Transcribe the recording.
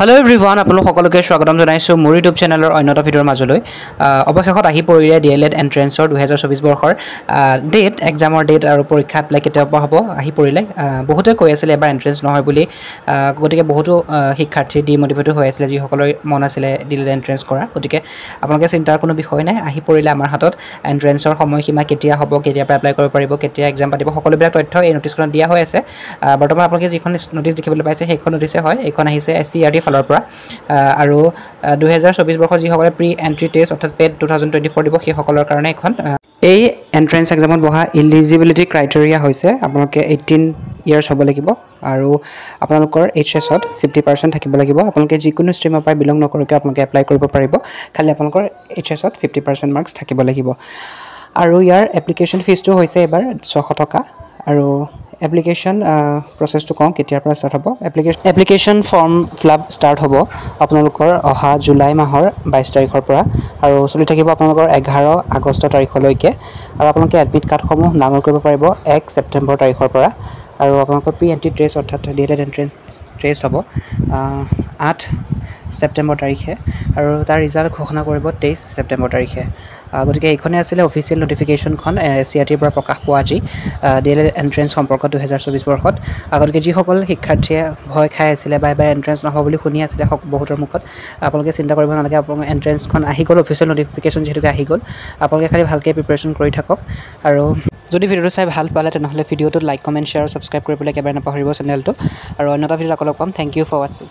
Hello everyone, আপোনালোক সকলোকে স্বাগতম জনাইছো মোৰ ইউটিউব চেনেলৰ অন্যটা ভিডিঅ'ৰ মাজলৈ অৱশেষত আহি পৰিলে ডিএলএড এন্ট্ৰেন্সৰ 2024 বৰ্ষৰ ডেট এক্সামৰ ডেট আৰু পৰীক্ষা এপ্লাই কেতিয়া হ'ব আহি পৰিলে বহুতে কৈ আছিল এবাৰ এন্ট্ৰেন্স নহয় বুলি গতিকে বহুতো শিক্ষাৰ্থী ডিমোটিভেট হৈ আছিল যিসকলৰ মন আছিল ডিএলএড এন্ট্ৰেন্স কৰা গতিকে আপোনালোকে চিন্তাৰ কোনো বিষয় নাই আহি পৰিলে আমাৰ হাতত এন্ট্ৰেন্সৰ সময়সীমা কেতিয়া হ'ব কেতিয়া এপ্লাই কৰিব পাৰিব কেতিয়া এক্সাম পাতিব সকলোবিলাক তথ্য এই নটিছখনত দিয়া হৈ আছে বৰ্তমান আপোনালোকে যিখন নটিছ দেখিবলৈ পাইছে সেইখন নটিছে হয় এইখন আহিছে এসচিআৰটি ফালৰ পৰা আৰু 2024 বৰ্ষৰ যিসকলে প্ৰি এন্ট্ৰি টেষ্ট অৰ্থাৎ পেড 2024 দিব সেই সকলৰ কাৰণে এখন এই এন্ট্ৰেন্স এক্সামত বহা এলিজিবিলিটি ক্ৰাইটেৰিয়া হৈছে আপোনালোকে 18 ইয়াৰ্ছ হ'ব লাগিব আৰু আপোনালোকৰ এইচএছত 50% থাকিব লাগিব আপোনালোকে যিকোনো ষ্ট্ৰীমৰ পৰা বিলং নকৰাকৈ আপোনালোকে এপ্লাই কৰিব পাৰিব খালি আপোনালোকৰ এইচএছত 50% মাৰ্কছ থাকিব লাগিব আৰু ইয়াৰ এপ্লিকেশ্যন ফিজটো হৈছে এবাৰ 600 টকা আৰু এপ্লিকেশ্যন প্ৰসেছটো কওঁ কেতিয়াৰ পৰা ষ্টাৰ্ট হ'ব এপ্লিকেশ্যন ফৰ্ম ফিলআপ ষ্টাৰ্ট হ'ব আপোনালোকৰ অহা জুলাই মাহৰ 22 তাৰিখৰ পৰা আৰু চলি থাকিব আপোনালোকৰ 11 আগষ্ট তাৰিখলৈকে আৰু আপোনালোকে এডমিট কাৰ্ডসমূহ ডাউনলোড কৰিব পাৰিব 1 ছেপ্টেম্বৰ তাৰিখৰ পৰা আৰু আপোনালোকৰ প্ৰি এন্ট্ৰি টেষ্ট অৰ্থাৎ ডিএলএড এন্ট্ৰেন্স টেষ্ট হ'ব 8 ছেপ্টেম্বৰ তাৰিখে আৰু তাৰ ৰিজাল্ট ঘোষণা কৰিব 23 ছেপ্টেম্বৰ তাৰিখে গতিকে এইখনে আছিল অফিচিয়েল নটিফিকেশ্যনখন এসচিআৰটিৰ পৰা প্ৰকাশ পোৱা আজি ডিএলএড এন্ট্ৰেন্স সম্পৰ্কত 2024 বৰ্ষত গতিকে যিসকল শিক্ষাৰ্থীয়ে ভয় খাই আছিলে বা এবাৰ এন্ট্ৰেন্স নহ'ব বুলি শুনি আছিলে বহুতৰ মুখত আপোনালোকে চিন্তা কৰিব নালাগে আপোনালোকৰ এন্ট্ৰেন্সখন আহি গ'ল অফিচিয়েল নটিফিকেশ্যন যেহেতুকে আহি গ'ল আপোনালোকে খালি ভালকৈ প্ৰিপাৰেশ্যন কৰি থাকক আৰু যদি ভিডিঅ'টো চাই ভাল পালে তেনেহ'লে ভিডিঅ'টোত লাইক কমেণ্ট শ্বেয়াৰ আৰু ছাবস্ক্ৰাইব কৰিবলৈ একেবাৰে নাপাহৰিব চেনেলটো আৰু অন্য এটা ভিডিঅ'ত আকৌ লগ পাম থেংক ইউ ফৰ ৱাচিং